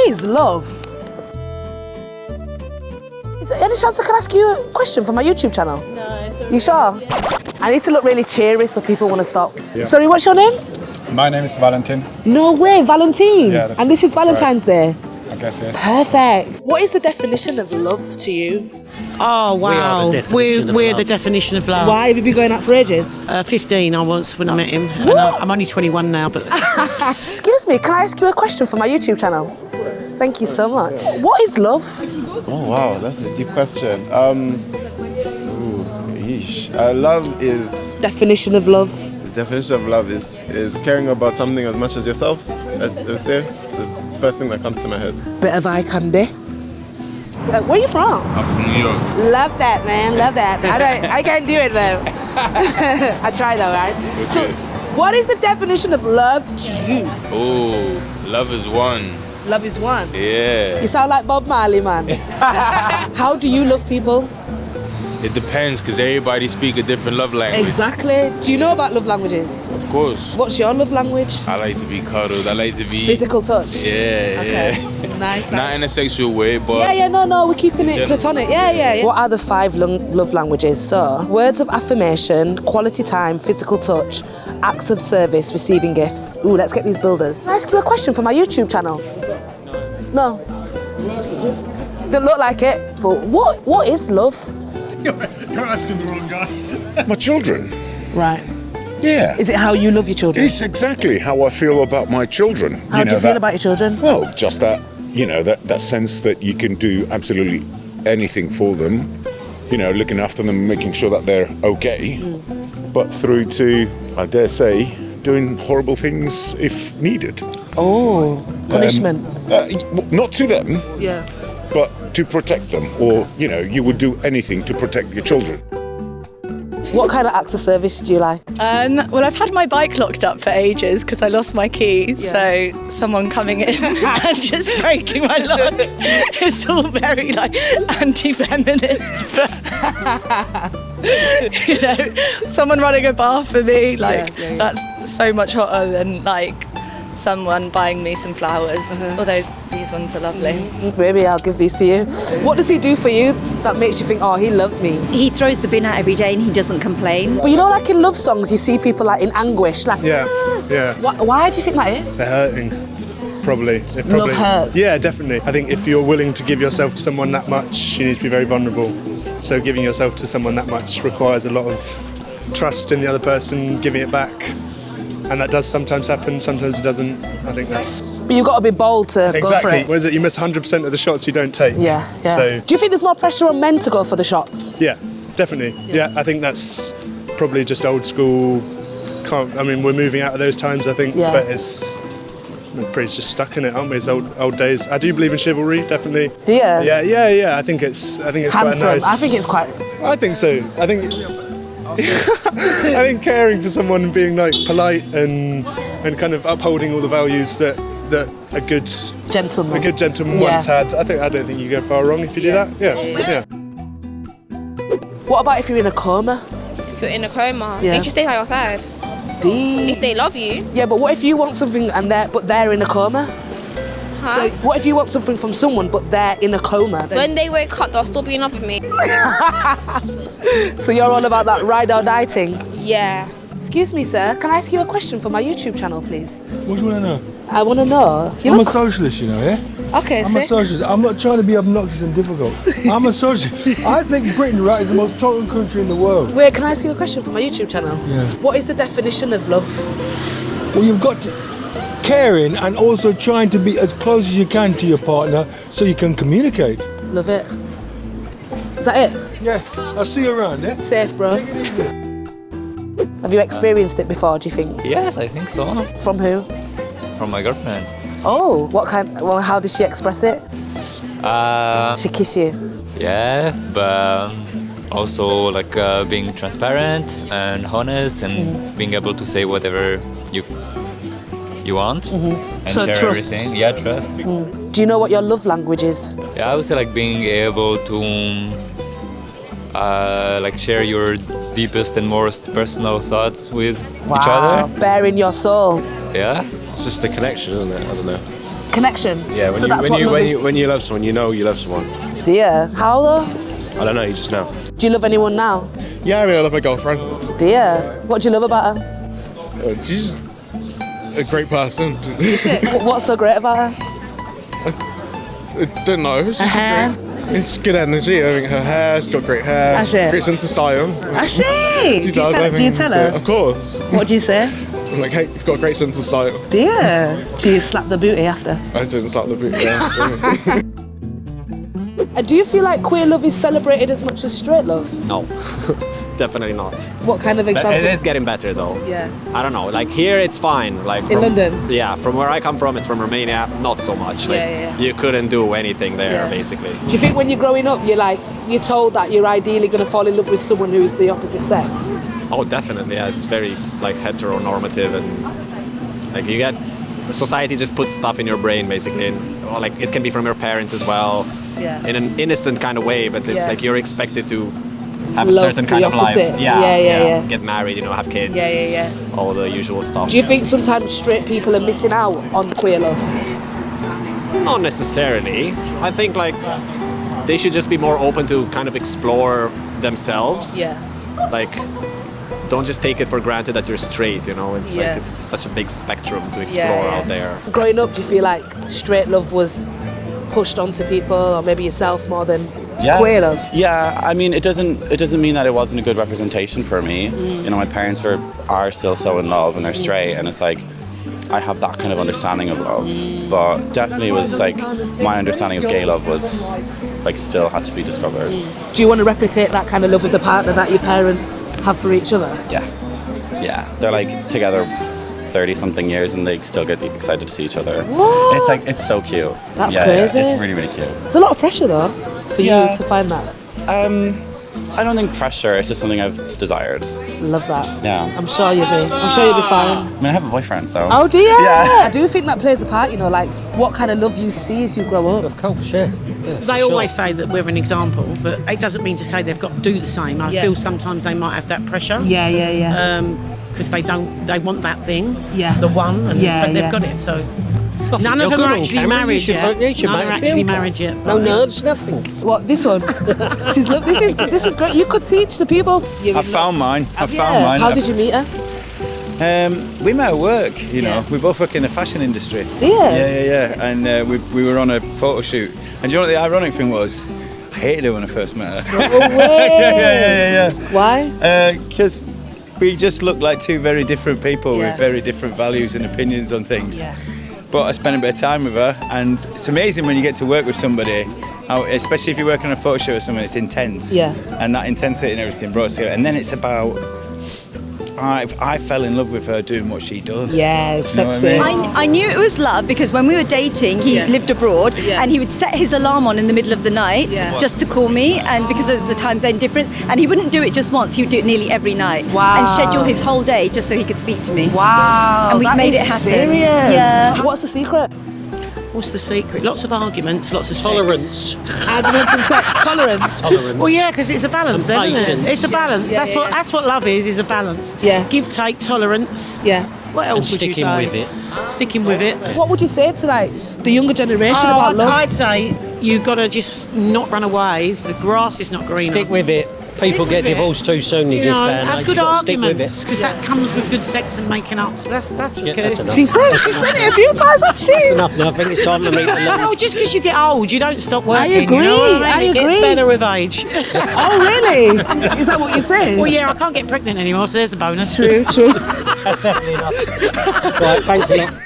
is love? Is there any chance I can ask you a question from my YouTube channel? No, it's okay. You sure? I need to look really cheery so people want to stop. Yeah. Sorry, what's your name? My name is Valentin. No way, Valentine. Yeah, and this is Valentine's Day. I guess yes. Perfect. What is the definition of love to you? Oh wow, we're the definition of love. Why have you been going out for ages? 15 I was when I met him. And I'm only 21 now, but Excuse me, can I ask you a question for my YouTube channel? Thank you so much. What is love? Oh wow, that's a deep question. Love is Definition of love. the definition of love is caring about something as much as yourself. I'd say the first thing that comes to my head. Bit of eye candy. Where are you from? I'm from New York. Love that, man. Love that. I can't do it though. I try though, right? So, what is the definition of love to you? Oh, love is one. Love is one. Yeah. You sound like Bob Marley, man. How do you love people? It depends, because everybody speak a different love language. Exactly. Do you know about love languages? Of course. What's your love language? I like to be cuddled. I like to be... Physical touch. Yeah, Okay. yeah. Nice. Not in a sexual way, but... No, we're keeping it General. platonic. Yeah. What are the 5 love languages? So, words of affirmation, quality time, physical touch, acts of service, receiving gifts. Ooh, let's get these builders. Can I ask you a question for my YouTube channel? No. Don't look like it, but what is love? You're asking the wrong guy. My children. Right. Yeah. Is it how you love your children? It's exactly how I feel about my children. How do you feel about your children? Well, just that, that sense that you can do absolutely anything for them, looking after them, making sure that they're okay, but through to, I dare say, doing horrible things if needed. Oh, punishments. Not to them, Yeah. but to protect them, or, you would do anything to protect your children. What kind of acts of service do you like? Well, I've had my bike locked up for ages because I lost my keys. Yeah. So someone coming in and just breaking my lock. It's all very anti-feminist, but someone running a bar for me, that's so much hotter than someone buying me some flowers. Although these ones are lovely. Maybe I'll give these to you. What does he do for you that makes you think, oh, he loves me? He throws the bin out every day and he doesn't complain. But like in love songs, you see people in anguish. Yeah. Why do you think that is? They're hurting. Probably. Love hurts. Yeah, definitely. I think if you're willing to give yourself to someone that much, you need to be very vulnerable. So giving yourself to someone that much requires a lot of trust in the other person, giving it back. And that does sometimes happen, sometimes it doesn't. I think that's... But you've got to be bold to go for Exactly. it. What is it? You miss 100% of the shots you don't take. Yeah. So, Do you think there's more pressure on men to go for the shots? yeah, definitely. Yeah, I think that's probably just old school. We're moving out of those times, I think, Yeah. but we're pretty just stuck in it, aren't we? It's old days. I do believe in chivalry, definitely. Do you? Yeah. I think it's Handsome. quite nice. I think it's quite... I think so. I think caring for someone and being polite and kind of upholding all the values that a good Gentleman. once had. I don't think you go far wrong if you do that. Yeah. What about if you're in a coma? If you're in a coma, Yeah. they should stay by your side. Deep. If they love you. Yeah, but what if you want something and they're in a coma? Huh? So what if you want something from someone but they're in a coma? When they wake up, they'll still be in love with me. So you're all about that ride or die thing? Yeah. Excuse me, sir. Can I ask you a question for my YouTube channel, please? What do you want to know? I want to know. I'm a socialist, yeah? Okay, I'm a socialist. I'm not trying to be obnoxious and difficult. I'm a socialist. I think Britain, right, is the most tolerant country in the world. Wait, can I ask you a question for my YouTube channel? Yeah. What is the definition of love? Well, you've got to caring and also trying to be as close as you can to your partner so you can communicate. Love it. Is that it? Yeah. I'll see you around, yeah? Safe, bro. Have you experienced it before, do you think? Yes, I think so. From who? From my girlfriend. Oh, what kind? Well, how did she express it? She kiss you? Yeah, but also being transparent and honest and being able to say whatever you want and So share trust. everything. Yeah, trust. Do you know what your love language is? Yeah, I would say being able to share your deepest and most personal thoughts with each other. Bare in your soul. Yeah. It's just a connection, isn't it? I don't know. connection. Yeah, so that's what love is. when you love someone, you know you love someone. Dear, how though? I don't know, you just know. Do you love anyone now? Yeah, I mean, I love my girlfriend. Dear, what do you love about her? She's a great person. What's so great about her? I don't know. She's great. It's good energy. I think her hair, she's got great hair. Has she? Great sense of style. Has she? She does, I think. Do you tell her? So, of course. What do you say? I'm like, hey, you've got a great sense of style. Dear. Do you slap the booty after? I didn't slap the boot. And do you feel like queer love is celebrated as much as straight love? No, definitely not. What kind of example? It's getting better though. Yeah. I don't know. Like here, it's fine. Like in London. Yeah, from where I come from, it's from Romania. Not so much. Like, Yeah. You couldn't do anything there, basically. Do you think when you're growing up, you're told that you're ideally going to fall in love with someone who is the opposite sex? Oh, definitely. Yeah, it's very like heteronormative and like you get society just puts stuff in your brain basically, and or, like it can be from your parents as well. Yeah. In an innocent kind of way, but it's Yeah. like you're expected to have a Love certain kind the of life. opposite. Yeah. Get married, have kids. Yeah. All the usual stuff. Do you think sometimes straight people are missing out on queer love? Not necessarily. I think like they should just be more open to kind of explore themselves. Yeah. Like don't just take it for granted that you're straight, It's Yeah. like it's such a big spectrum to explore out there. Growing up, do you feel like straight love was pushed onto people, or maybe yourself more than queer love? Yeah, I mean, it doesn't mean that it wasn't a good representation for me. My parents are still so in love and they're straight, and it's like I have that kind of understanding of love, but definitely was like my understanding of gay love was like still had to be discovered. Do you want to replicate that kind of love with the partner that your parents have for each other? Yeah, they're like together 30-something years and they still get excited to see each other. What? It's like, it's so cute. That's yeah, crazy. It's really, really cute. It's a lot of pressure though, for you to find that. I don't think pressure, it's just something I've desired. Love that. Yeah. I'm sure you'll be fine. I mean, I have a boyfriend, so. Oh dear! Yeah. I do think that plays a part, like what kind of love you see as you grow up. Of course, yeah. They always say that we're an example, but it doesn't mean to say they've got to do the same. I Yeah. feel sometimes they might have that pressure. Yeah. Because they want that thing, Yeah. the one, but they've got it. So none of them are actually married yet. None are actually married yet. No nerves, nothing. What, this one? This is great. You could teach the people. I found mine. I found Yeah. mine. How did you meet her? We met at work, We both work in the fashion industry. Do you? Yeah. And we were on a photo shoot. And do you know what the ironic thing was? I hated her when I first met her. No way. Yeah. Why? Because we just looked like two very different people Yeah. with very different values and opinions on things. Yeah. But I spent a bit of time with her, and it's amazing when you get to work with somebody, especially if you're working on a photo shoot with someone, it's intense. Yeah. And that intensity and everything brought us together. And then it's about, I fell in love with her doing what she does. Yeah, sexy. You know what I mean? I knew it was love because when we were dating, he lived abroad and he would set his alarm on in the middle of the night just to call me, and because of the time zone difference, and he wouldn't do it just once, he would do it nearly every night. Wow. And schedule his whole day just so he could speak to me. Wow. And we've that made is it happen. Serious. Yeah. What's the secret? What's the secret? Lots of arguments, lots of Tolerance. Arguments and sex. Tolerance. Well, yeah, because it's a balance, And then, isn't patience. it? It's a balance. Yeah, That's what love is a balance. Yeah. Give, take, tolerance. Yeah. What else would you sticking say? with it. Sticking with it. What would you say to the younger generation about love? I'd say you've got to just not run away. The grass is not greener. Stick with it. People get with it. divorced too soon in You this know, day and have age. good You've got to stick with arguments it. because that comes with good sex and making up. So that's the Yeah, good. that's enough. She said it a few times, hasn't she? That's enough now. I think it's time to meet the love. No, just because you get old, you don't stop working. I agree. You know what I mean? I It gets agree. better with age. Oh, really? Is that what you'd say? Well, yeah, I can't get pregnant anymore, so there's a bonus. True. That's definitely enough. Right, thanks a lot.